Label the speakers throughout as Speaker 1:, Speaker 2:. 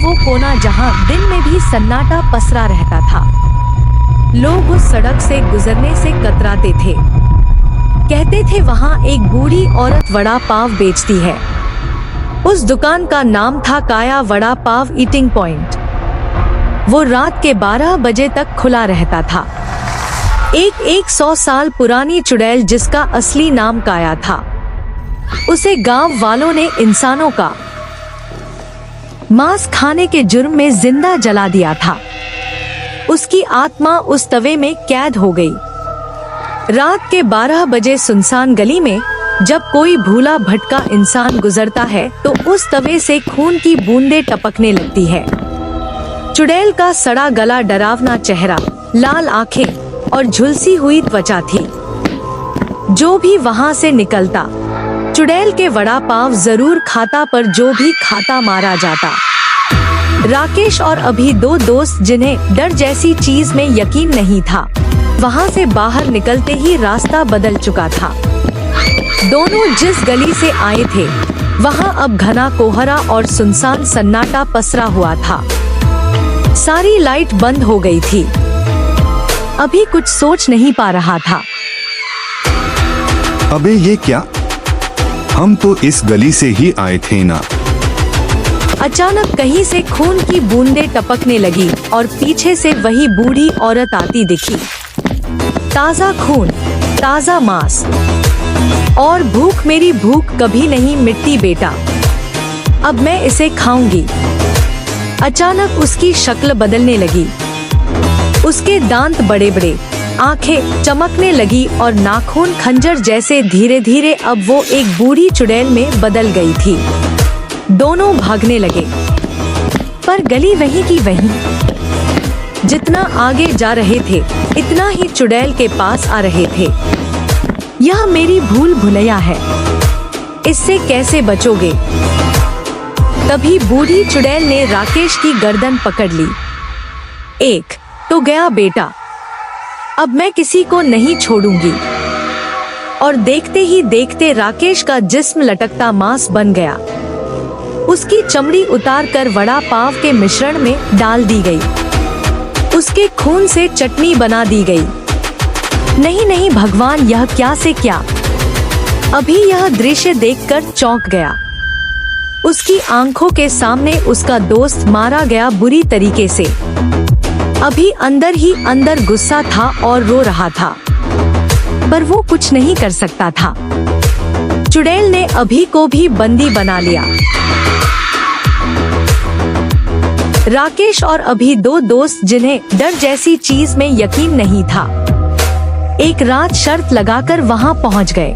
Speaker 1: वो कोना जहां दिन में भी सन्नाटा पसरा रहता था। लोग उस सड़क से गुजरने से कतराते थे। कहते थे वहां एक बूढ़ी औरत वड़ा पाव बेचती है। उस दुकान का नाम था काया वड़ा पाव ईटिंग पॉइंट। वो रात के 12 बजे तक खुला रहता था। एक 100 साल पुरानी चुड़ैल जिसका असली नाम काया था, उसे गांव वालों ने इंसानों का मांस खाने के जुर्म में जिंदा जला दिया था। उसकी आत्मा उस तवे में कैद हो गई। रात के 12 बजे सुनसान गली में जब कोई भूला भटका इंसान गुजरता है तो उस तवे से खून की बूंदें टपकने लगती है। चुड़ैल का सड़ा गला, डरावना चेहरा, लाल आंखें और झुलसी हुई त्वचा थी। जो भी वहां से निकलता चुड़ैल के वड़ा पाव जरूर खाता, पर जो भी खाता मारा जाता। राकेश और अभी 2 दोस्त जिन्हें डर जैसी चीज में यकीन नहीं था, वहां से बाहर निकलते ही रास्ता बदल चुका था। दोनों जिस गली से आए थे वहां अब घना कोहरा और सुनसान सन्नाटा पसरा हुआ था। सारी लाइट बंद हो गई थी। अभी कुछ सोच नहीं पा रहा था।
Speaker 2: अबे ये क्या? हम तो इस गली से ही आए थे ना।
Speaker 1: अचानक कहीं से खून की बूंदें टपकने लगी और पीछे से वही बूढ़ी औरत आती दिखी। ताजा खून, ताजा मांस और भूख, मेरी भूख कभी नहीं मिटती बेटा, अब मैं इसे खाऊंगी। अचानक उसकी शक्ल बदलने लगी। उसके दांत बड़े बड़े, आंखें चमकने लगी और नाखून खंजर जैसे। धीरे धीरे अब वो एक बूढ़ी चुड़ैल में बदल गई थी। दोनों भागने लगे, पर गली वहीं की वहीं। जितना आगे जा रहे थे इतना ही चुड़ैल के पास आ रहे थे। यह मेरी भूल भुलैया है, इससे कैसे बचोगे? तभी बूढ़ी चुड़ैल ने राकेश की गर्दन पकड़ ली। एक तो गया बेटा, अब मैं किसी को नहीं छोड़ूंगी। और देखते ही देखते राकेश का जिस्म लटकता मांस बन गया। उसकी चमड़ी उतार कर वड़ा पाव के मिश्रण में डाल दी गई। उसके खून से चटनी बना दी गई। नहीं नहीं भगवान, यह क्या से क्या! अभी यह दृश्य देखकर चौंक गया। उसकी आंखों के सामने उसका दोस्त मारा गया बुरी तरीके से। अभी अंदर ही अंदर गुस्सा था और रो रहा था, पर वो कुछ नहीं कर सकता था। चुड़ैल ने अभी को भी बंदी बना लिया। राकेश और अभी 2 दोस्त जिन्हें डर जैसी चीज में यकीन नहीं था, एक रात शर्त लगाकर वहां पहुंच गए।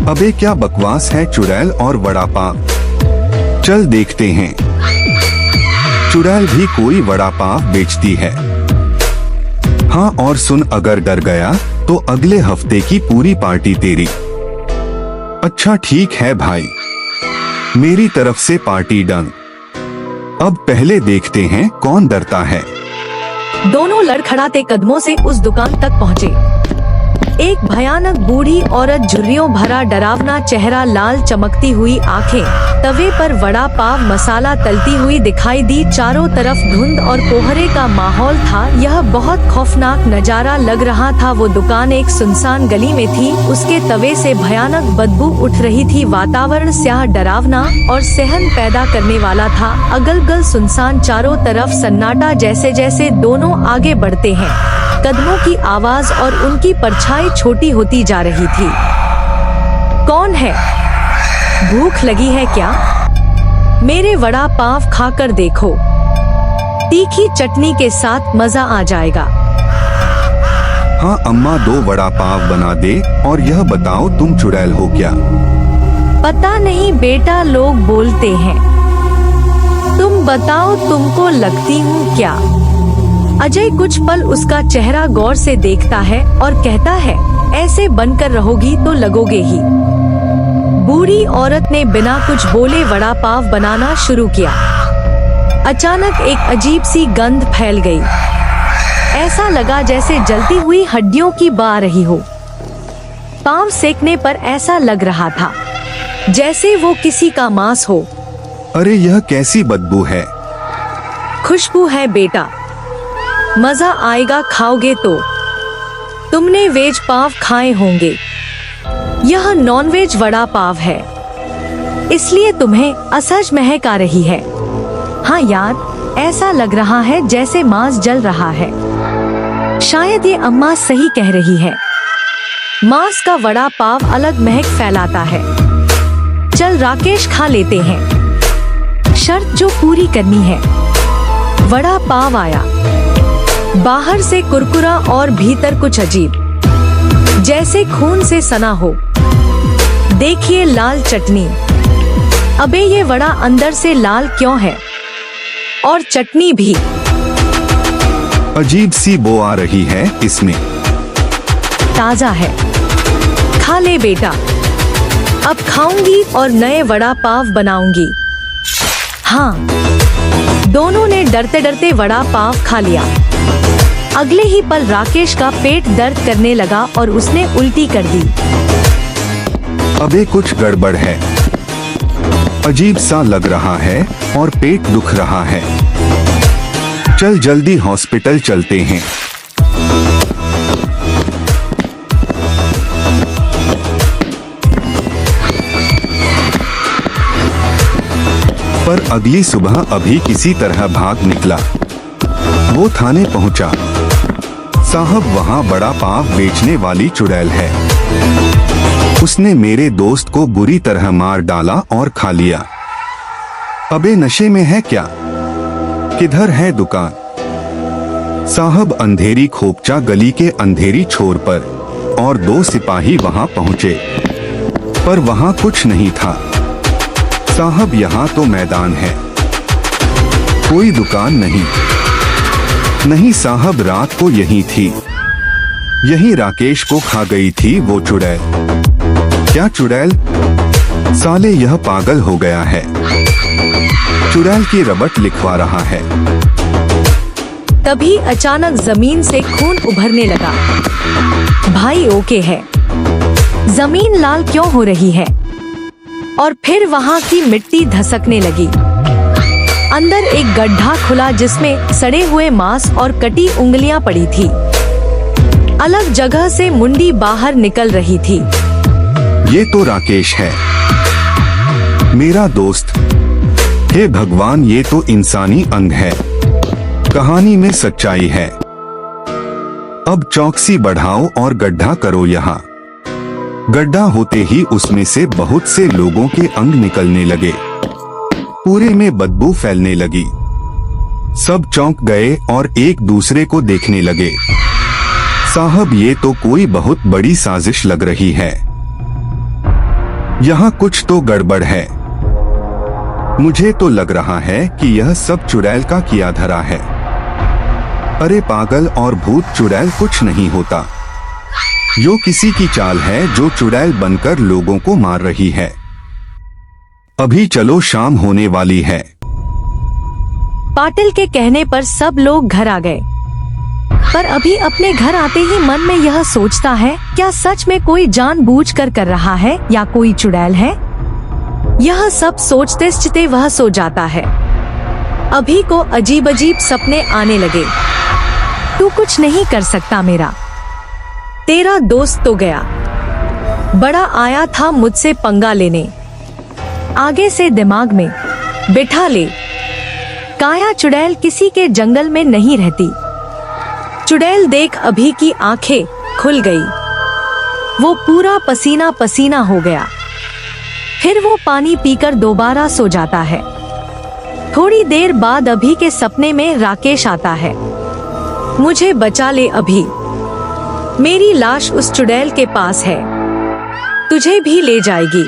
Speaker 2: अबे क्या बकवास है चुड़ैल और वड़ा पाव। चल देखते हैं, चुड़ैल भी कोई वड़ा पाव बेचती है। हाँ और सुन, अगर डर गया तो अगले हफ्ते की पूरी पार्टी तेरी। अच्छा ठीक है भाई, मेरी तरफ से पार्टी डन। अब पहले देखते हैं कौन डरता है।
Speaker 1: दोनों लड़खड़ाते कदमों से उस दुकान तक पहुँचे। एक भयानक बूढ़ी औरत, झुर्रियों भरा डरावना चेहरा, लाल चमकती हुई आंखें, तवे पर वड़ा पाव मसाला तलती हुई दिखाई दी। चारों तरफ धुंध और कोहरे का माहौल था। यह बहुत खौफनाक नजारा लग रहा था। वो दुकान एक सुनसान गली में थी। उसके तवे से भयानक बदबू उठ रही थी। वातावरण स्याह, डरावना और सहन पैदा करने वाला था। अगल-बगल सुनसान, चारों तरफ सन्नाटा। जैसे जैसे दोनों आगे बढ़ते हैं, कदमों की आवाज और उनकी परछाई छोटी होती जा रही थी। कौन है? भूख लगी है क्या? मेरे वड़ा पाव खाकर देखो, तीखी चटनी के साथ मजा आ जाएगा।
Speaker 2: हाँ अम्मा, 2 वड़ा पाव बना दे। और यह बताओ, तुम चुड़ैल हो क्या?
Speaker 1: पता नहीं बेटा, लोग बोलते हैं। तुम बताओ, तुमको लगती हूँ क्या? अजय कुछ पल उसका चेहरा गौर से देखता है और कहता है, ऐसे बनकर रहोगी तो लगोगे ही। बूढ़ी औरत ने बिना कुछ बोले वड़ा पाव बनाना शुरू किया। अचानक एक अजीब सी गंध फैल गई। ऐसा लगा जैसे जलती हुई हड्डियों की बह आ रही हो। पाव सेकने पर ऐसा लग रहा था जैसे वो किसी का मांस हो।
Speaker 2: अरे यह कैसी बदबू है?
Speaker 1: खुशबू है बेटा, मजा आएगा खाओगे तो। तुमने वेज पाव खाए होंगे, यह नॉनवेज वड़ा पाव है, इसलिए तुम्हें असहज महक आ रही है। हाँ यार, ऐसा लग रहा है जैसे मांस जल रहा है। शायद ये अम्मा सही कह रही है, मांस का वड़ा पाव अलग महक फैलाता है। चल राकेश, खा लेते हैं, शर्त जो पूरी करनी है। वड़ा पाव आया, बाहर से कुरकुरा और भीतर कुछ अजीब, जैसे खून से सना हो। देखिए लाल चटनी। अबे ये वड़ा अंदर से लाल क्यों है? और चटनी भी
Speaker 2: अजीब सी बो आ रही है इसमें।
Speaker 1: ताजा है, खा ले बेटा। अब खाऊंगी और नए वड़ा पाव बनाऊंगी। हाँ, दोनों ने डरते डरते वड़ा पाव खा लिया। अगले ही पल राकेश का पेट दर्द करने लगा और उसने उल्टी कर दी।
Speaker 2: अबे कुछ गड़बड़ है, अजीब सा लग रहा है और पेट दुख रहा है। चल जल्दी हॉस्पिटल चलते हैं। पर अगली सुबह अभी किसी तरह भाग निकला। वो थाने पहुंचा। साहब, वहाँ वड़ा पाव बेचने वाली चुड़ैल है, उसने मेरे दोस्त को बुरी तरह मार डाला और खा लिया। अबे नशे में है क्या? किधर है दुकान? साहब, अंधेरी खोपचा गली के अंधेरी छोर पर और 2 सिपाही वहां पहुंचे, पर वहां कुछ नहीं था। साहब, यहाँ तो मैदान है, कोई दुकान नहीं। नहीं साहब, रात को यही थी, यही राकेश को खा गई थी वो चुड़ैल। क्या चुड़ैल? साले यह पागल हो गया है, चुड़ैल की रबट लिखवा रहा है।
Speaker 1: तभी अचानक जमीन से खून उभरने लगा। भाई ओके है, जमीन लाल क्यों हो रही है? और फिर वहाँ की मिट्टी धसकने लगी। अंदर एक गड्ढा खुला जिसमें सड़े हुए मांस और कटी उंगलियां पड़ी थी। अलग जगह से मुंडी बाहर निकल रही थी।
Speaker 2: ये तो राकेश है, मेरा दोस्त। हे भगवान, ये तो इंसानी अंग है, कहानी में सच्चाई है। अब चौकसी बढ़ाओ और गड्ढा करो यहाँ। गड्ढा होते ही उसमें से बहुत से लोगों के अंग निकलने लगे, पूरे में बदबू फैलने लगी। सब चौंक गए और एक दूसरे को देखने लगे। साहब, ये तो कोई बहुत बड़ी साजिश लग रही है, यहाँ कुछ तो गड़बड़ है। मुझे तो लग रहा है कि यह सब चुड़ैल का किया धरा है। अरे पागल और भूत, चुड़ैल कुछ नहीं होता, यो किसी की चाल है जो चुड़ैल बनकर लोगों को मार रही है। अभी चलो, शाम होने वाली है।
Speaker 1: पाटिल के कहने पर सब लोग घर आ गए, पर अभी अपने घर आते ही मन में यह सोचता है, क्या सच में कोई जानबूझकर कर रहा है या कोई चुड़ैल है? यह सब सोचते सोचते वह सो जाता है। अभी को अजीब अजीब सपने आने लगे। तू कुछ नहीं कर सकता मेरा, तेरा दोस्त तो गया। बड़ा आया था मुझसे पंगा लेने, आगे से दिमाग में बिठा ले। काया चुड़ैल किसी के जंगल में नहीं रहती। चुड़ैल देख अभी की आंखें खुल गई। वो पूरा पसीना पसीना हो गया। फिर वो पानी पीकर दोबारा सो जाता है। थोड़ी देर बाद अभी के सपने में राकेश आता है। मुझे बचा ले अभी, मेरी लाश उस चुड़ैल के पास है, तुझे भी ले जाएगी।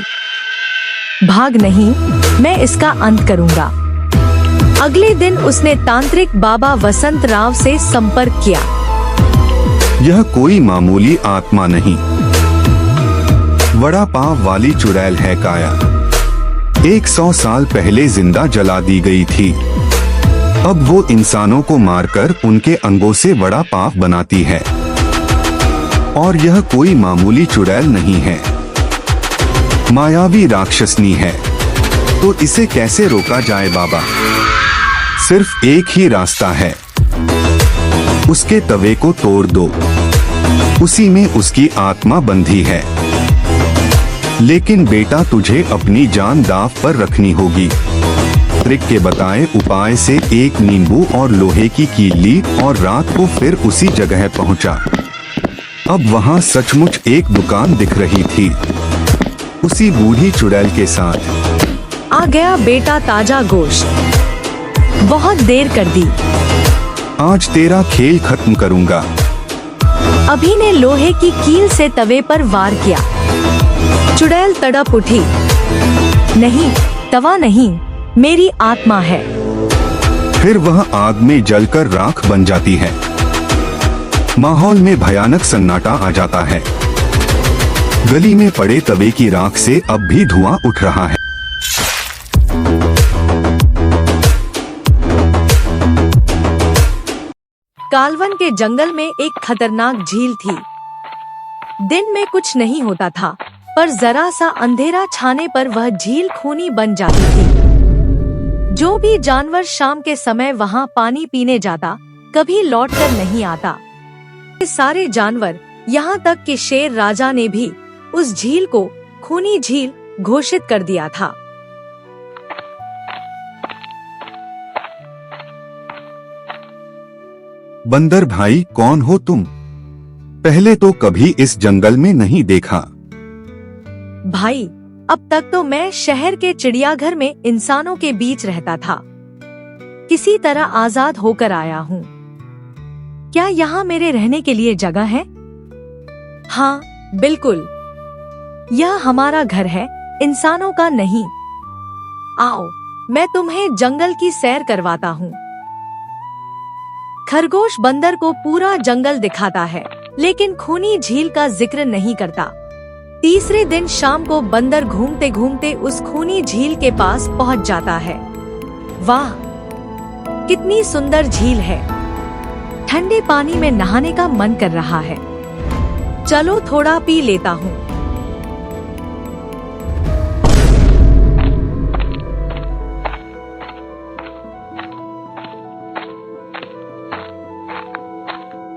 Speaker 1: भाग नहीं, मैं इसका अंत करूंगा। अगले दिन उसने तांत्रिक बाबा वसंत राव से संपर्क किया।
Speaker 2: यह कोई मामूली आत्मा नहीं, वड़ा पाव वाली चुड़ैल है काया। 100 साल पहले जिंदा जला दी गई थी। अब वो इंसानों को मारकर उनके अंगों से वड़ा पाव बनाती है। और यह कोई मामूली चुड़ैल नहीं है, मायावी राक्षसनी है। तो इसे कैसे रोका जाए बाबा? सिर्फ एक ही रास्ता है, उसके तवे को तोड़ दो, उसी में उसकी आत्मा बंधी है। लेकिन बेटा तुझे अपनी जान दांव पर रखनी होगी। त्रिक के बताए उपाय से एक नींबू और लोहे की कील ली और रात को फिर उसी जगह पहुंचा। अब वहां सचमुच एक दुकान दिख रही थी, उसी बूढ़ी चुड़ैल के साथ।
Speaker 1: आ गया बेटा ताजा गोश्त, बहुत देर कर दी,
Speaker 2: आज तेरा खेल खत्म करूंगा।
Speaker 1: अभी ने लोहे की कील से तवे पर वार किया। चुड़ैल तड़प उठी, नहीं, तवा नहीं, मेरी आत्मा है।
Speaker 2: फिर वह आग में जलकर राख बन जाती है। माहौल में भयानक सन्नाटा आ जाता है। गली में पड़े तवे की राख से अब भी धुआं उठ रहा है।
Speaker 1: कालवन के जंगल में एक खतरनाक झील थी। दिन में कुछ नहीं होता था, पर जरा सा अंधेरा छाने पर वह झील खूनी बन जाती थी। जो भी जानवर शाम के समय वहां पानी पीने जाता, कभी लौटकर नहीं आता। ये सारे जानवर, यहाँ तक कि शेर राजा ने भी उस झील को खूनी झील घोषित कर दिया था।
Speaker 2: बंदर भाई, कौन हो तुम? पहले तो कभी इस जंगल में नहीं देखा।
Speaker 1: भाई, अब तक तो मैं शहर के चिड़ियाघर में इंसानों के बीच रहता था। किसी तरह आजाद होकर आया हूँ। क्या यहाँ मेरे रहने के लिए जगह है? हाँ, बिल्कुल। यह हमारा घर है, इंसानों का नहीं। आओ, मैं तुम्हें जंगल की सैर करवाता हूँ। खरगोश बंदर को पूरा जंगल दिखाता है, लेकिन खूनी झील का जिक्र नहीं करता। तीसरे दिन शाम को बंदर घूमते घूमते उस खूनी झील के पास पहुंच जाता है। वाह, कितनी सुंदर झील है। ठंडे पानी में नहाने का मन कर रहा है। चलो थोड़ा पी लेता हूँ।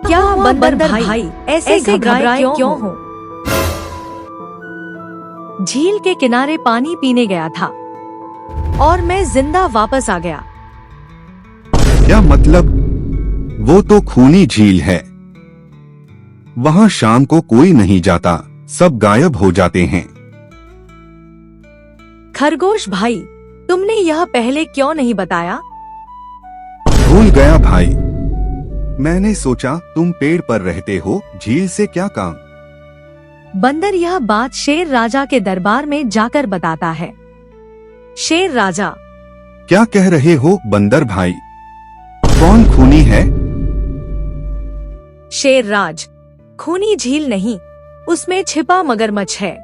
Speaker 1: क्या हुआ बंदर भाई, ऐसे घबराए क्यों हो? झील के किनारे पानी पीने गया था और मैं जिंदा वापस आ गया।
Speaker 2: क्या मतलब? वो तो खूनी झील है। वहाँ शाम को कोई नहीं जाता, सब गायब हो जाते हैं।
Speaker 1: खरगोश भाई, तुमने यह पहले क्यों नहीं बताया?
Speaker 2: भूल गया भाई। मैंने सोचा तुम पेड़ पर रहते हो, झील से क्या काम।
Speaker 1: बंदर यह बात शेर राजा के दरबार में जाकर बताता है। शेर राजा,
Speaker 2: क्या कह रहे हो बंदर भाई? कौन खूनी है?
Speaker 1: शेर राज, खूनी झील नहीं, उसमें छिपा मगरमच्छ है।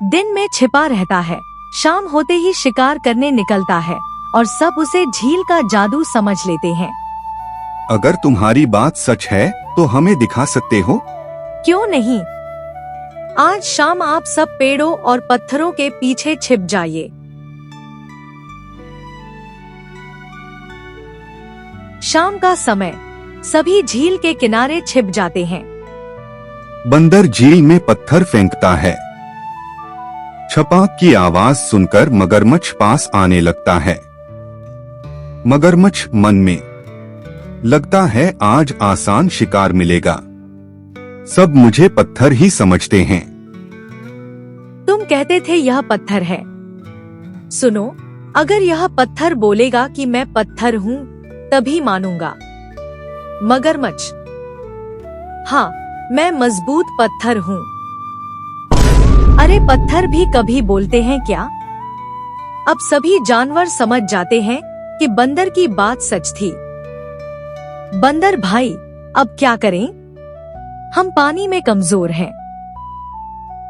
Speaker 1: दिन में छिपा रहता है, शाम होते ही शिकार करने निकलता है और सब उसे झील का जादू समझ लेते हैं।
Speaker 2: अगर तुम्हारी बात सच है तो हमें दिखा सकते हो?
Speaker 1: क्यों नहीं, आज शाम आप सब पेड़ों और पत्थरों के पीछे छिप जाइए। शाम का समय, सभी झील के किनारे छिप जाते हैं।
Speaker 2: बंदर झील में पत्थर फेंकता है। छपाक की आवाज सुनकर मगरमच्छ पास आने लगता है। मगरमच्छ मन में, लगता है आज आसान शिकार मिलेगा। सब मुझे पत्थर ही समझते हैं।
Speaker 1: तुम कहते थे यह पत्थर है। सुनो, अगर यह पत्थर बोलेगा कि मैं पत्थर हूँ, तभी मानूंगा। मगरमच्छ, हाँ, मैं मजबूत पत्थर हूँ। अरे पत्थर भी कभी बोलते हैं क्या? अब सभी जानवर समझ जाते हैं कि बंदर की बात सच थी। बंदर भाई, अब क्या करें? हम पानी में कमजोर हैं।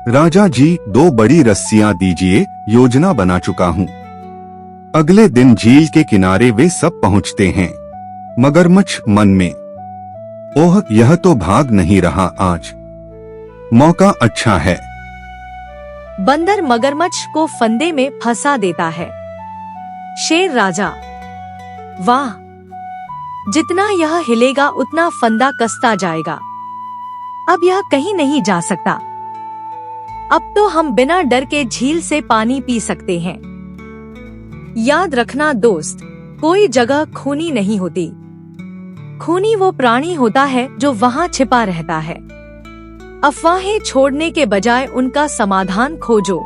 Speaker 2: राजा जी, 2 बड़ी रस्सियां दीजिए, योजना बना चुका हूँ। अगले दिन झील के किनारे वे सब पहुँचते हैं। मगरमच्छ मन में, ओह, यह तो भाग नहीं रहा आज। मौका अच्छा है।
Speaker 1: बंदर मगरमच्छ को फंदे में फंसा देता है। शेर राजा, वाह, जितना यह हिलेगा उतना फंदा कसता जाएगा। अब यह कहीं नहीं जा सकता। अब तो हम बिना डर के झील से पानी पी सकते हैं। याद रखना दोस्त, कोई जगह खूनी नहीं होती। खूनी वो प्राणी होता है जो वहाँ छिपा रहता है। अफवाहें छोड़ने के बजाय उनका समाधान खोजो।